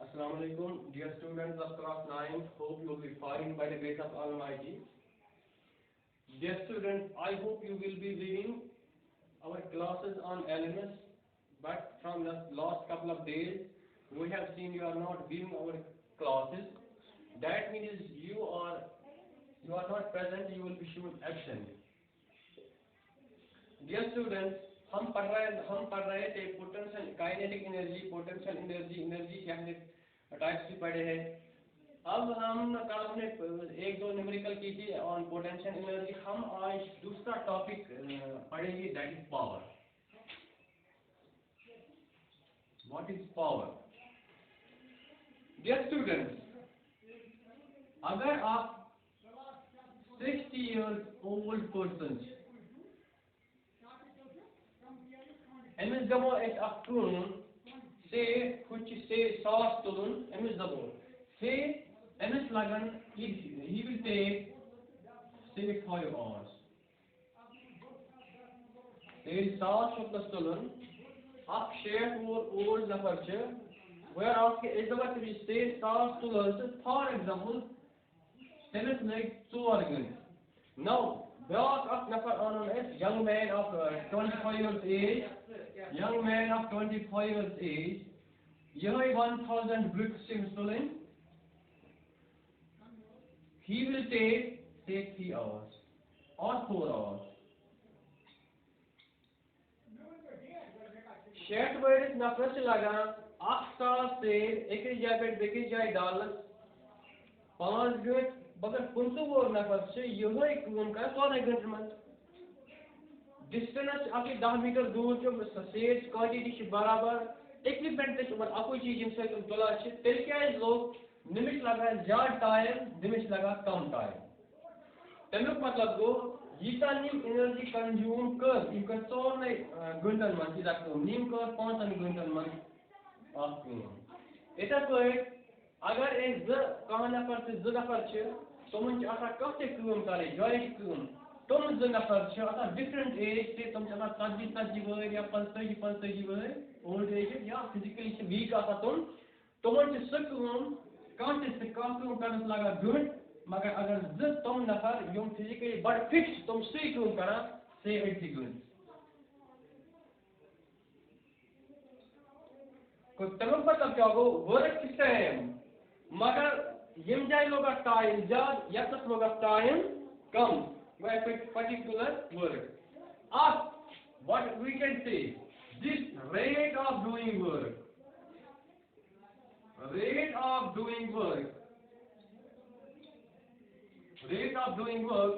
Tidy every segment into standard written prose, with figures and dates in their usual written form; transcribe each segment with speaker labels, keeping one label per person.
Speaker 1: Assalamu alaikum, dear students of class 9. Hope you will be fine by the grace of Almighty. Dear students, I hope you will be reading our classes on LMS, but from the last couple of days, we have seen you are not viewing our classes. That means you are not present, you will be shown absent. Dear students, हम पढ़ रहे थे potential kinetic energy potential energy के हमने types भी पढ़े हैं। अब हम कल हमने एक दो न्यूमेरिकल की थी ऑन पोटेंशियल एनर्जी। हम आज दूसरा टॉपिक पढ़ेंगे, that is power. What is power? Dear students, अगर आप 60 years old person एमिस दबो एक अक्टून से कुछ से सास तुलन एमिस दबो से एमिस लगन he will take say 5 hours से सास शुक्ल तुलन आप शेयर और ओल्ड नफर च where आपके इस दफा भी से सास तुलन फॉर एग्जांपल एमिस लाइक 4 घंटे। now Block of number on it, young man of 25 years age, young man of 25 years age, year 1000 bricks stolen. He will take 3 hours or 4 hours. Shirt where is नफर से लगा 8 साल से एक जगह पे बेकी जाए Dallas 5 घंटे बगर पुंसु वो नफर से यह एक उनका 4 घंटे में डिस्टेंस आपके 10 मीटर दूर जो सेज क्वांटिटी से बराबर इक्विपमेंट पे और आपको चीज से तुला से तेल क्या है लोग निमिष लगा ज्यादा टाइम निमिष लगा कम टाइम तनुक मतलब गो यीता नीम एनर्जी कंज्यूम कर यू कैन सोर ने घंटन में की रखो नीम कर 5 घंटन में आपको इतना कोई अगर एक कहां नफर से ज नफर छ तमन आसा कते काम करे जॉइंट काम तम ज नफर छ आसा डिफरेंट एज से तम आसा 40 वर या 45 वर ओल्ड एज या फिजिकली से वीक आसा तमन छ स काम कांटे से काम करन लगा गुड मगर अगर ज तम नफर यम फिजिकली बड़ फिक्स तम से काम करा से 80 गुड को तम मतलब क्या हो वर्क सिस्टम मगर यम जाए लोग टाइम ज्यादा या तक लोग टाइम कम वह पर्टिकुलर वर्क आप what we can say this rate of doing work rate of doing work rate of doing work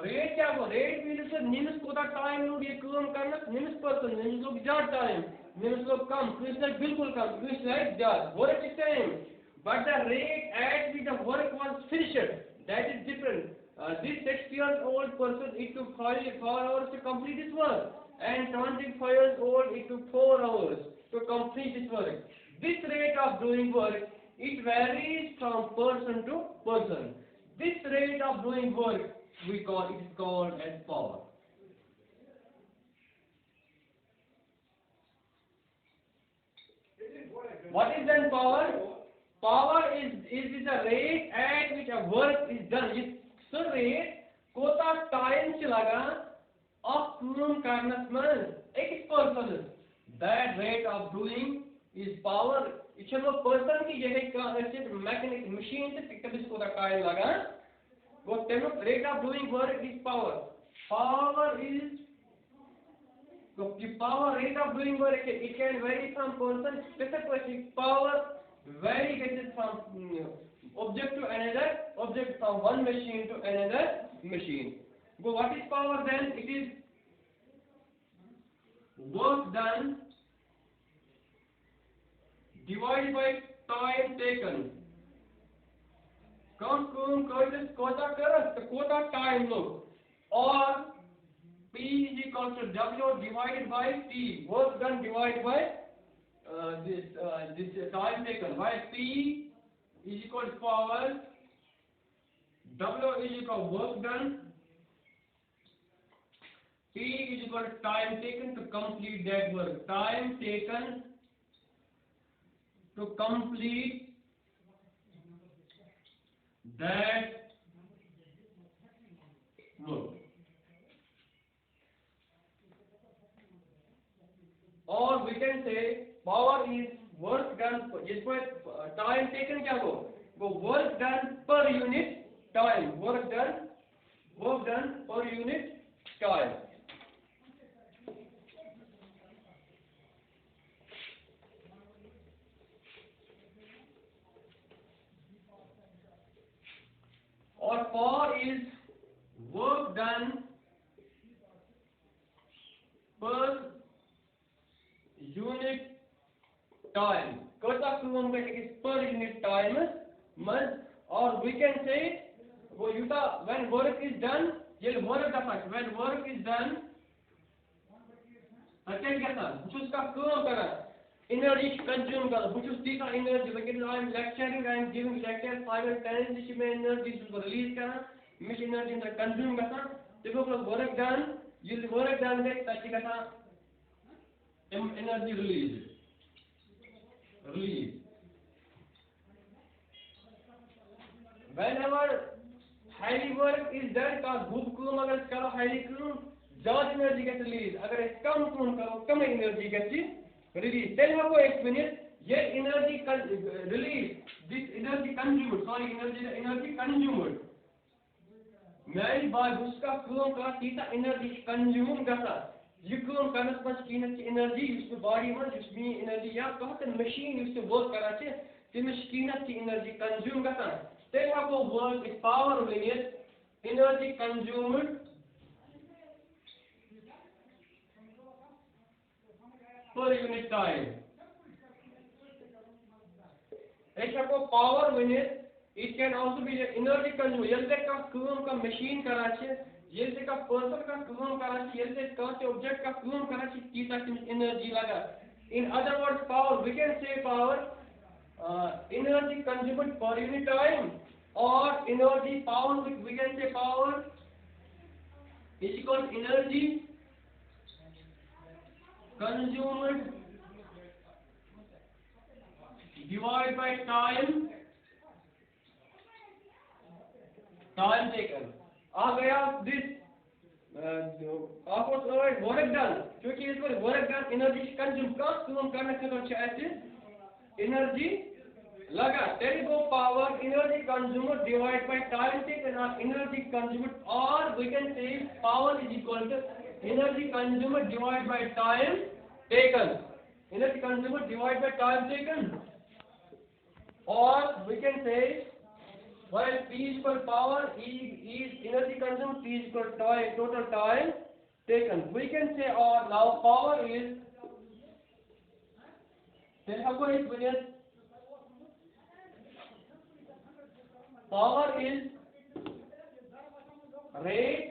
Speaker 1: rate क्या वो रेट मीन्स निम्स कोता टाइम लोग ये काम करना निम्स पर्सन निम्स लोग ज्यादा टाइम निम्स लोग कम किस बिल्कुल कम किस ज्यादा work same but the rate at which the work was finished, that is different. This 60 years old person, it took 4 hours to complete this work, and 25 years old, it took 4 hours to complete this work. This rate of doing work, it varies from person to person. This rate of doing work, it is called as power. What is then power? Power is the rate at which a work is done. इस rate कोता time से लगा of काम करने में एक person that rate of doing is power. इसे वो person की जगह का ऐसे mechanic machine से पिक करने कोता time लगा वो तेरे rate of doing work is power. Power is the power rate of doing work it can vary from person specific power. Vary gets from object to another object, from one machine to another machine. But what is power then? It is work done divided by time taken. Come quota करस तो quota time लो और P is equal to W divided by T. Work done divided by this time taken. Why P is equal to power, W is equal to work done, T is equal to time taken to complete that work. Time taken to complete that work. Or we can say power is work done, जिसमें time taken क्या हो, वो work done per unit time, work done per unit time. Or power is work done per unit time. Kata kaam is per unit time month. Or we can say when work is done, when work is done, energy consume energy. I am lecturing, I am giving lecture simultaneously energy release energy consume work done, work done energy release. Whenever heavy work is done, का धूप काम अगर करो heavy काम, ज़्यादा energy gets release. अगर कम काम करो, कम energy gets release. Then हमको explain ये energy release, this energy consumed, energy consumed. मेरी बात उसका काम का तीता energy consume करता. ये काम करने से बस कीनत energy उसके body में जिसमें energy या कहते machine उससे work कराते, जिसमें कीनत की energy consume करता. Then हमको work is power unit, energy consumed per unit time. If हमको power unit, it can also be energy consumed. यल्ले का काम का machine कराचे, यल्ले का person का काम कराचे, यल्ले का object का काम कराचे, कितना energy लगा. In other words, power, we can say power, energy consumed per unit time, or energy power, we can say power is equal to energy consumed divided by time taken. आ गया this आपको work done, क्योंकि इसको work done energy consumed का काम करने से तो चाहिए energy लगा. Then go power energy consumed divided by time taken, or energy consumed, or we can say power is equal to energy consumed divided by time taken. Energy consumed divided by time taken, or we can say while P is equal power is energy consumed, P is equal to total time taken. We can say, or now power is, then how go experience. Power is rate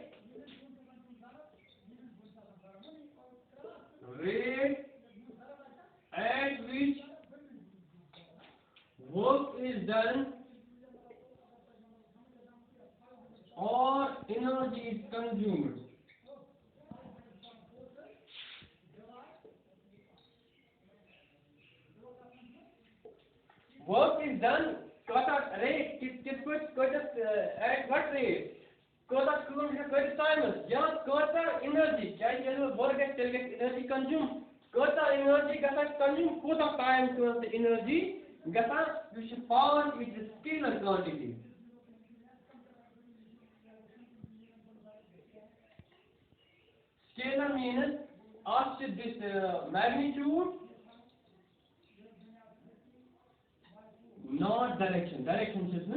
Speaker 1: at which work is done or energy is consumed. Work is done rate at what rate? Time. Yeah, energy. Work energy consume. Energy consume put of time to the energy. Which power is the scalar quantity. Scalar means after this magnitude, not direction. Direction is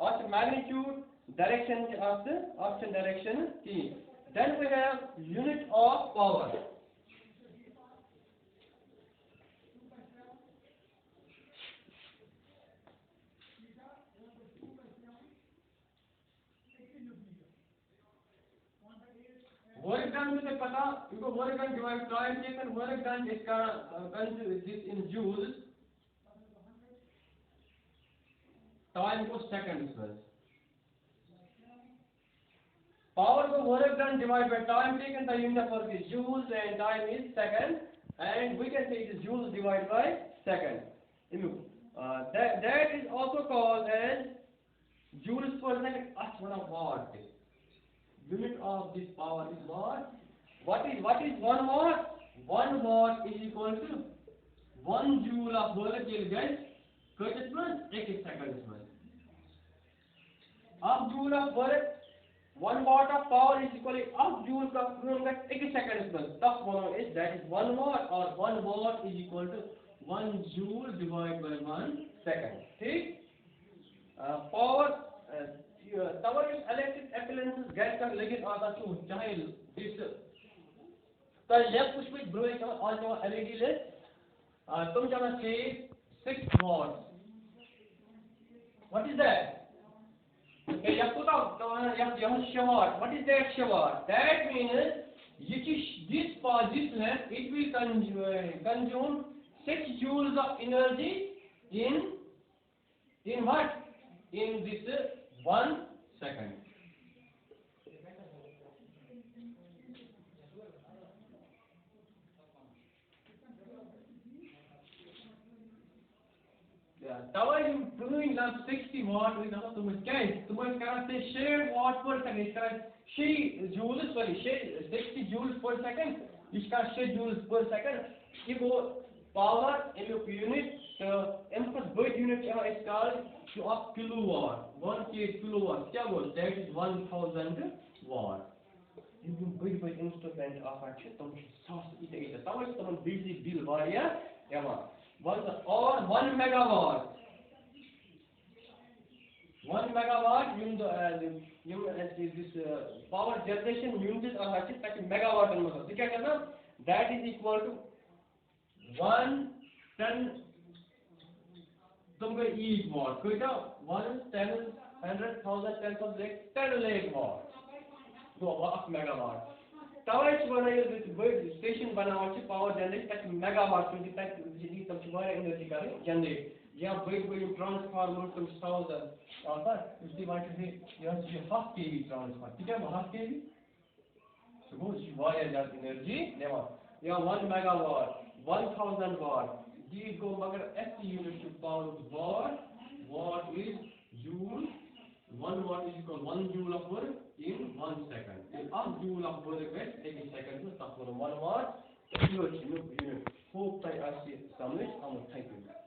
Speaker 1: after magnitude, direction after direction T. Then we have unit of power. Work done मुझे पता, क्योंकि work done divided by time taken, work done इसका this in joules, time को seconds में. Power को work done divided by time taken, the unit of work is joules and time is second. and we can say it is joules divided by second. That is also called as joules per second. That's one of watt. Unit of this power is watt. What is 1 watt? 1 watt is equal to 1 joule of work will get kaitis plus 1 seconds plus. Half joule of work, 1 watt of power is equal to half joule of work 1 seconds plus. That's one is that is 1 watt, or 1 watt is equal to 1 joule divided by 1 second. ठीक? Power तवर electric appliances gas का लेकिन आता चूँ चाहे this तो left push with bro एक और जो LED ले तुम जाना say 6 watts. What is that? Okay, you put out shawatt. What is that shawatt? That means this length it will consume 6 joules of energy in what? In this 1 second. Tower you doing now 60 watt with another too much can say share watt per second. She joules sorry 60 joules per second. इसका 6 joules per second. ये वो power unit input बड़ unit है इसका जो आप kilowatt 1 kilowatt क्या बोल that is 1000 watt. ये बड़ instrument आखा है तुम सास इते तवर तुम बिजली bill Waria Yamaha 1 megawatt. 1 megawatt this power generation unit are like megawatt मतलब क्या करना that is equal to 1 10 तुमको each watt कितना 1 10 100,000 10,000 10 lakh watt 2 megawatt तवे बनाइए बड़ी स्टेशन बनावट पावर जनरेट तक मेगावाट की तक बिजली तक वाया एनर्जी करे जनरेट या बड़ी ट्रांसफार्मर तुम 1000 आता उसकी बात है ये हाफ केवी ट्रांसफार्मर ठीक है हाफ केवी so वो वाया ज्यादा एनर्जी लेवा या 1 मेगावाट 1000 watt जी को मगर SI unit to power watt is joule 1 watt is equal 1 joule of work in 1 second. If 1 joule of work gets 80 seconds, so 1 watt, unit. Hope I see some. Thank you.